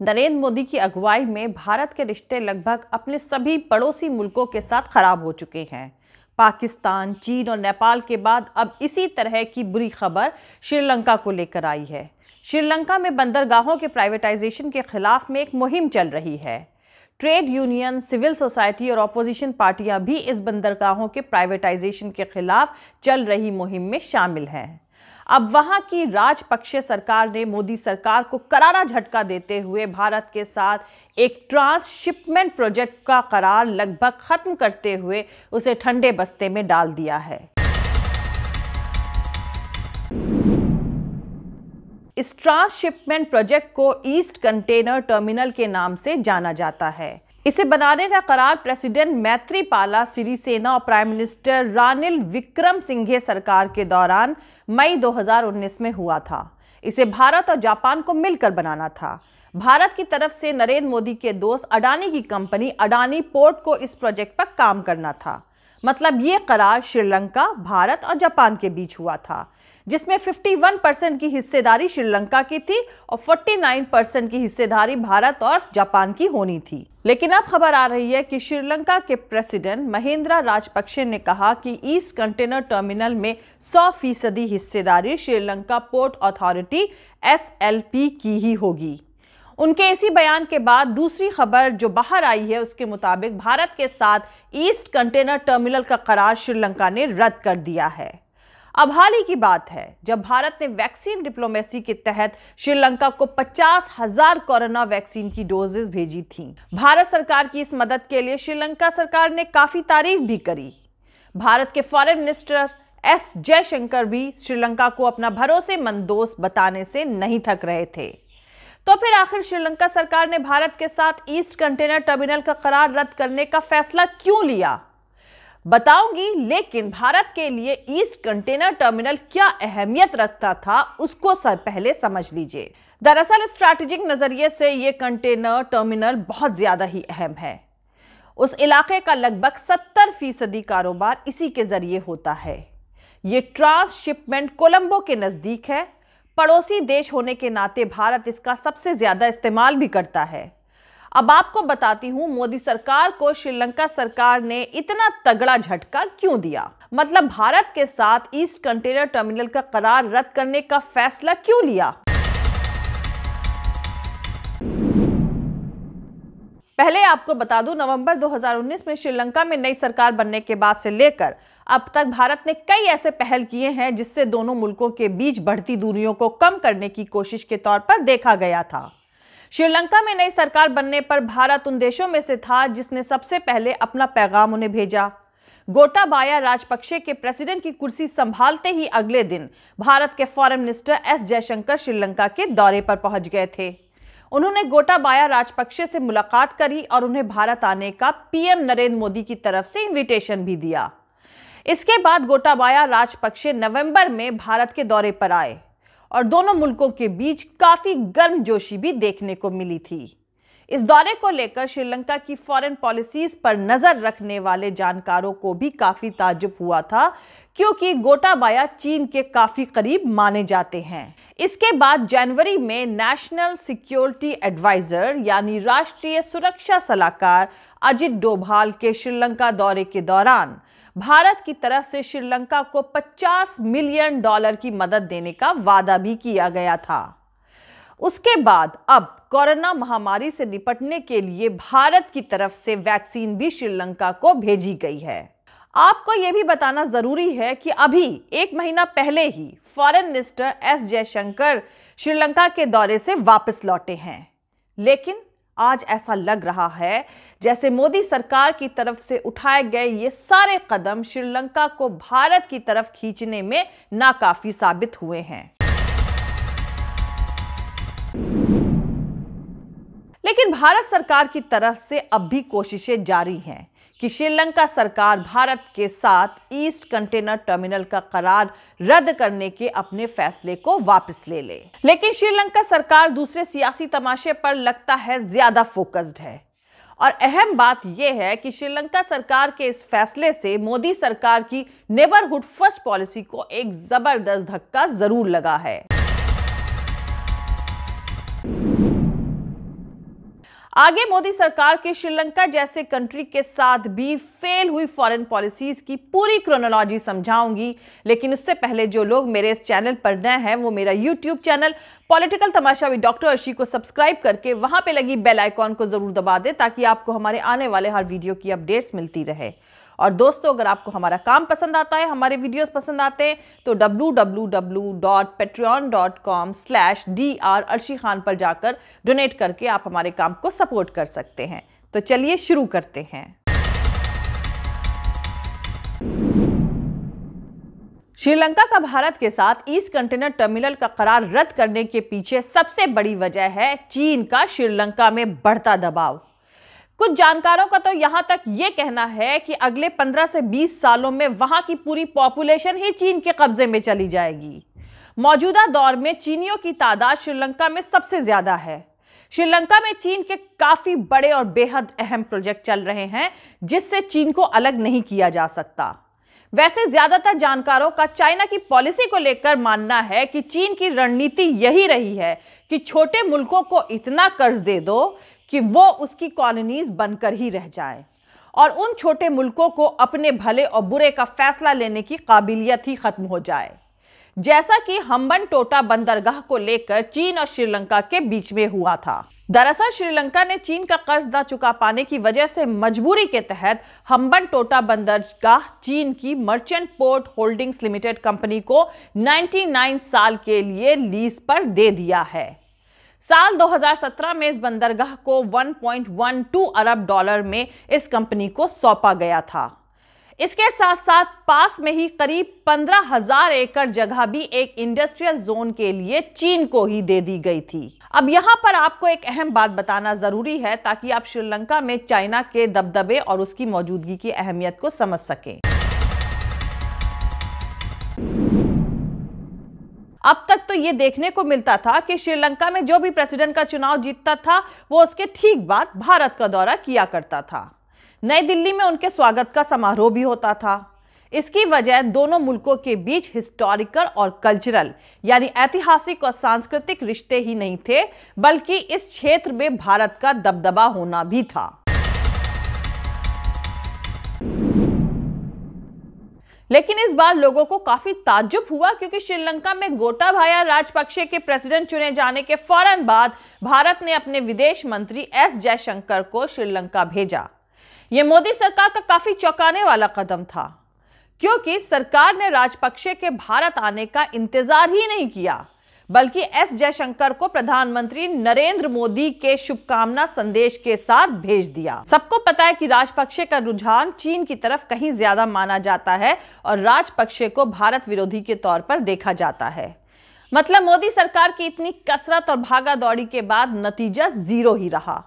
नरेंद्र मोदी की अगुवाई में भारत के रिश्ते लगभग अपने सभी पड़ोसी मुल्कों के साथ खराब हो चुके हैं। पाकिस्तान, चीन और नेपाल के बाद अब इसी तरह की बुरी खबर श्रीलंका को लेकर आई है। श्रीलंका में बंदरगाहों के प्राइवेटाइजेशन के खिलाफ में एक मुहिम चल रही है। ट्रेड यूनियन, सिविल सोसाइटी और ऑपोजिशन पार्टियां भी इस बंदरगाहों के प्राइवेटाइजेशन के खिलाफ चल रही मुहिम में शामिल हैं। अब वहां की राजपक्षे सरकार ने मोदी सरकार को करारा झटका देते हुए भारत के साथ एक ट्रांसशिपमेंट प्रोजेक्ट का करार लगभग खत्म करते हुए उसे ठंडे बस्ते में डाल दिया है। इस ट्रांसशिपमेंट प्रोजेक्ट को ईस्ट कंटेनर टर्मिनल के नाम से जाना जाता है। इसे बनाने का करार प्रेसिडेंट मैत्रीपाला सिरिसेना और प्राइम मिनिस्टर रानिल विक्रमसिंघे सरकार के दौरान मई 2019 में हुआ था। इसे भारत और जापान को मिलकर बनाना था। भारत की तरफ से नरेंद्र मोदी के दोस्त अडानी की कंपनी अडानी पोर्ट को इस प्रोजेक्ट पर काम करना था। मतलब ये करार श्रीलंका, भारत और जापान के बीच हुआ था, जिसमें 51% की हिस्सेदारी श्रीलंका की थी और 49% की हिस्सेदारी भारत और जापान की होनी थी। लेकिन अब खबर आ रही है कि श्रीलंका के प्रेसिडेंट महिंद्रा राजपक्षे ने कहा कि ईस्ट कंटेनर टर्मिनल में 100% हिस्सेदारी श्रीलंका पोर्ट अथॉरिटी SLP की ही होगी। उनके इसी बयान के बाद दूसरी खबर जो बाहर आई है, उसके मुताबिक भारत के साथ ईस्ट कंटेनर टर्मिनल का करार श्रीलंका ने रद्द कर दिया है। अब हाल ही की बात है जब भारत ने वैक्सीन डिप्लोमेसी के तहत श्रीलंका को 50,000 कोरोना वैक्सीन की डोजेस भेजी थी। भारत सरकार की इस मदद के लिए श्रीलंका सरकार ने काफी तारीफ भी करी। भारत के फॉरेन मिनिस्टर S जयशंकर भी श्रीलंका को अपना भरोसेमंद दोस्त बताने से नहीं थक रहे थे। तो फिर आखिर श्रीलंका सरकार ने भारत के साथ ईस्ट कंटेनर टर्मिनल का करार रद्द करने का फैसला क्यों लिया, बताऊंगी। लेकिन भारत के लिए ईस्ट कंटेनर टर्मिनल क्या अहमियत रखता था, उसको पहले समझ लीजिए। दरअसल स्ट्रैटेजिक नजरिए से यह कंटेनर टर्मिनल बहुत ज्यादा ही अहम है। उस इलाके का लगभग 70% कारोबार इसी के जरिए होता है। ये ट्रांसशिपमेंट कोलंबो के नजदीक है। पड़ोसी देश होने के नाते भारत इसका सबसे ज्यादा इस्तेमाल भी करता है। अब आपको बताती हूं मोदी सरकार को श्रीलंका सरकार ने इतना तगड़ा झटका क्यों दिया। मतलब भारत के साथ ईस्ट कंटेनर टर्मिनल का करार रद्द करने का फैसला क्यों लिया। पहले आपको बता दूं, नवंबर 2019 में श्रीलंका में नई सरकार बनने के बाद से लेकर अब तक भारत ने कई ऐसे पहल किए हैं जिससे दोनों मुल्कों के बीच बढ़ती दूरियों को कम करने की कोशिश के तौर पर देखा गया था। श्रीलंका में नई सरकार बनने पर भारत उन देशों में से था जिसने सबसे पहले अपना पैगाम उन्हें भेजा। गोटाबाया राजपक्षे के प्रेसिडेंट की कुर्सी संभालते ही अगले दिन भारत के foreign minister S Jaishankar Sri Lanka के दौरे पर पहुंच गए थे। उन्होंने गोटाबाया राजपक्षे से मुलाकात करी और उन्हें भारत आने का PM नरेंद्र मोदी की तरफ से इन्विटेशन भी दिया। इसके बाद गोटाबाया राजपक्षे नवंबर में भारत के दौरे पर आए और दोनों मुल्कों के बीच काफी गर्मजोशी भी देखने को मिली थी। इस दौरे को लेकर श्रीलंका की फॉरेन पॉलिसीज पर नजर रखने वाले जानकारों को भी काफी ताज्जुब हुआ था, क्योंकि गोटाबाया चीन के काफी करीब माने जाते हैं। इसके बाद जनवरी में नेशनल सिक्योरिटी एडवाइजर यानी राष्ट्रीय सुरक्षा सलाहकार अजित डोभाल के श्रीलंका दौरे के दौरान भारत की तरफ से श्रीलंका को $50 मिलियन की मदद देने का वादा भी किया गया था। उसके बाद अब कोरोना महामारी से निपटने के लिए भारत की तरफ से वैक्सीन भी श्रीलंका को भेजी गई है। आपको यह भी बताना जरूरी है कि अभी एक महीना पहले ही foreign minister S Jaishankar Sri Lanka के दौरे से वापस लौटे हैं। लेकिन आज ऐसा लग रहा है जैसे मोदी सरकार की तरफ से उठाए गए ये सारे कदम श्रीलंका को भारत की तरफ खींचने में नाकाफी साबित हुए हैं। लेकिन भारत सरकार की तरफ से अब भी कोशिशें जारी हैं कि श्रीलंका सरकार भारत के साथ ईस्ट कंटेनर टर्मिनल का करार रद्द करने के अपने फैसले को वापस ले ले। लेकिन श्रीलंका सरकार दूसरे सियासी तमाशे पर लगता है ज्यादा फोकस्ड है। और अहम बात यह है कि श्रीलंका सरकार के इस फैसले से मोदी सरकार की नेबरहुड फर्स्ट पॉलिसी को एक जबरदस्त धक्का जरूर लगा है। आगे मोदी सरकार की श्रीलंका जैसे कंट्री के साथ भी फेल हुई फॉरेन पॉलिसीज की पूरी क्रोनोलॉजी समझाऊंगी, लेकिन उससे पहले जो लोग मेरे इस चैनल पर नए हैं वो मेरा YouTube channel political Tamasha with doctor Arshi को सब्सक्राइब करके वहां पे लगी बेल आइकॉन को जरूर दबा दें ताकि आपको हमारे आने वाले हर वीडियो की अपडेट्स मिलती रहे। और दोस्तों, अगर आपको हमारा काम पसंद आता है, हमारे वीडियोस पसंद आते हैं तो www.patreon.com/dr अर्शी खान पर जाकर डोनेट करके आप हमारे काम को सपोर्ट कर सकते हैं। तो चलिए शुरू करते हैं। श्रीलंका का भारत के साथ ईस्ट कंटेनर टर्मिनल का करार रद्द करने के पीछे सबसे बड़ी वजह है चीन का श्रीलंका में बढ़ता दबाव। कुछ जानकारों का तो यहां तक यह कहना है कि अगले 15 से 20 सालों में वहां की पूरी पॉपुलेशन ही चीन के कब्जे में चली जाएगी। मौजूदा दौर में चीनियों की तादाद श्रीलंका में सबसे ज्यादा है। श्रीलंका में चीन के काफी बड़े और बेहद अहम प्रोजेक्ट चल रहे हैं जिससे चीन को अलग नहीं किया जा सकता। वैसे ज्यादातर जानकारों का चाइना की पॉलिसी को लेकर मानना है कि चीन की रणनीति यही रही है कि छोटे मुल्कों को इतना कर्ज दे दो कि वो उसकी कॉलोनीज बनकर ही रह जाए और उन छोटे मुल्कों को अपने भले और बुरे का फैसला लेने की काबिलियत ही खत्म हो जाए, जैसा कि हम्बनटोटा बंदरगाह को लेकर चीन और श्रीलंका के बीच में हुआ था। दरअसल श्रीलंका ने चीन का कर्ज न चुका पाने की वजह से मजबूरी के तहत हम्बनटोटा बंदरगाह चीन की merchant port holdings limited company को 99 साल के लिए लीज पर दे दिया है। साल 2017 में इस बंदरगाह को 1.12 अरब डॉलर में इस कंपनी को सौंपा गया था। इसके साथ साथ पास में ही करीब 15,000 एकड़ जगह भी एक इंडस्ट्रियल जोन के लिए चीन को ही दे दी गई थी। अब यहां पर आपको एक अहम बात बताना जरूरी है ताकि आप श्रीलंका में चाइना के दबदबे और उसकी मौजूदगी की अहमियत को समझ सकें। अब तक तो ये देखने को मिलता था कि श्रीलंका में जो भी प्रेसिडेंट का चुनाव जीतता था वो उसके ठीक बाद भारत का दौरा किया करता था। नई दिल्ली में उनके स्वागत का समारोह भी होता था। इसकी वजह दोनों मुल्कों के बीच हिस्टोरिकल और कल्चरल यानी ऐतिहासिक और सांस्कृतिक रिश्ते ही नहीं थे, बल्कि इस क्षेत्र में भारत का दबदबा होना भी था। लेकिन इस बार लोगों को काफी ताज्जुब हुआ क्योंकि श्रीलंका में गोटाबाया राजपक्षे के प्रेसिडेंट चुने जाने के फौरन बाद भारत ने अपने विदेश मंत्री एस जयशंकर को श्रीलंका भेजा। यह मोदी सरकार का काफी चौंकाने वाला कदम था क्योंकि सरकार ने राजपक्षे के भारत आने का इंतजार ही नहीं किया, बल्कि एस जयशंकर को प्रधानमंत्री नरेंद्र मोदी के शुभकामना संदेश के साथ भेज दिया। सबको पता है कि राजपक्षे का रुझान चीन की तरफ कहीं ज्यादा माना जाता है और राजपक्षे को भारत विरोधी के तौर पर देखा जाता है। मतलब मोदी सरकार की इतनी कसरत और भागा दौड़ी के बाद नतीजा जीरो ही रहा।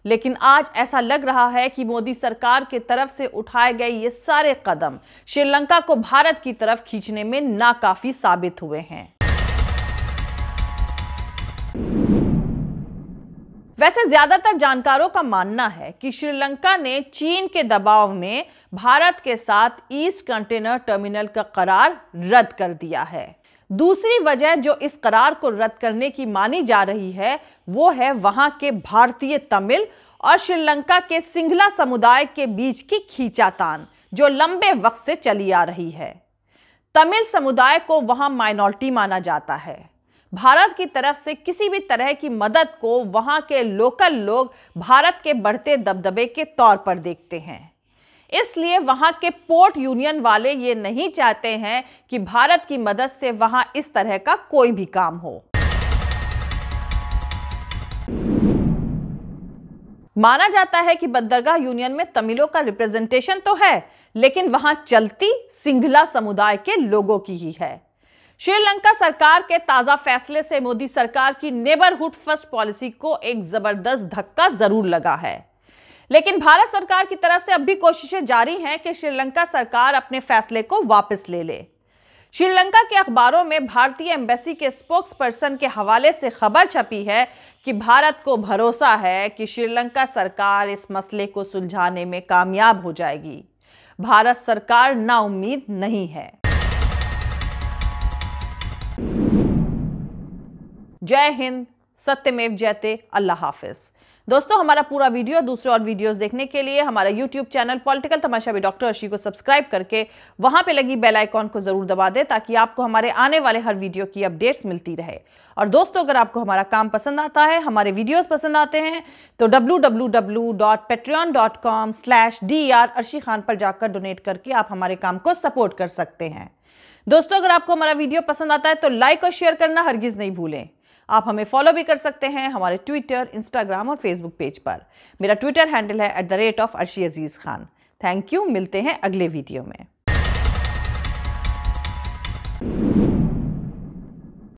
लेकिन आज ऐसा लग रहा है कि मोदी सरकार की तरफ से उठाए गए ये सारे कदम श्रीलंका को भारत की तरफ खींचने में नाकाफी साबित हुए हैं। वैसे ज्यादातर जानकारों का मानना है कि श्रीलंका ने चीन के दबाव में भारत के साथ ईस्ट कंटेनर टर्मिनल का करार रद्द कर दिया है। दूसरी वजह जो इस करार को रद्द करने की मानी जा रही है वो है वहां के भारतीय तमिल और श्रीलंका के सिंघला समुदाय के बीच की खींचातान जो लंबे वक्त से चली आ रही है। तमिल समुदाय को वहां माइनॉरिटी माना जाता है। भारत की तरफ से किसी भी तरह की मदद को वहां के लोकल लोग भारत के बढ़ते दबदबे के तौर पर देखते हैं। इसलिए वहां के पोर्ट यूनियन वाले ये नहीं चाहते हैं कि भारत की मदद से वहां इस तरह का कोई भी काम हो। माना जाता है कि बंदरगाह यूनियन में तमिलों का रिप्रेजेंटेशन तो है, लेकिन वहां चलती सिंघला समुदाय के लोगों की ही है। श्रीलंका सरकार के ताजा फैसले से मोदी सरकार की नेबरहुड फर्स्ट पॉलिसी को एक जबरदस्त धक्का जरूर लगा है, लेकिन भारत सरकार की तरफ से अब भी कोशिशें जारी हैं कि श्रीलंका सरकार अपने फैसले को वापस ले ले। श्रीलंका के अखबारों में भारतीय एम्बेसी के स्पोक्स पर्सन के हवाले से खबर छपी है कि भारत को भरोसा है कि श्रीलंका सरकार इस मसले को सुलझाने में कामयाब हो जाएगी। भारत सरकार नाउम्मीद नहीं है। जय हिंद, सत्यमेव जयते। अल्लाह हाफिज। दोस्तों, हमारा पूरा वीडियो, दूसरे और वीडियोस देखने के लिए हमारा YouTube channel political Tamasha with doctor Arshi को सब्सक्राइब करके वहां पे लगी बेल आइकॉन को जरूर दबा दें, ताकि आपको हमारे आने वाले हर वीडियो की अपडेट्स मिलती रहे। और दोस्तों, अगर आपको हमारा काम पसंद आता है, हमारे वीडियोस पसंद आते हैं, तो www.patreon.com/dr अर्शी खान पर जाकर डोनेट करके आप हमारे काम को सपोर्ट कर सकते हैं। दोस्तों, अगर आपको हमारा वीडियो पसंद आता है तो लाइक और शेयर करना हरगिज नहीं भूलें। आप हमें फॉलो भी कर सकते हैं हमारे ट्विटर, इंस्टाग्राम और फेसबुक पेज पर। मेरा ट्विटर हैंडल है @ArshieAzizKhan। Thank you. मिलते हैं अगले वीडियो में।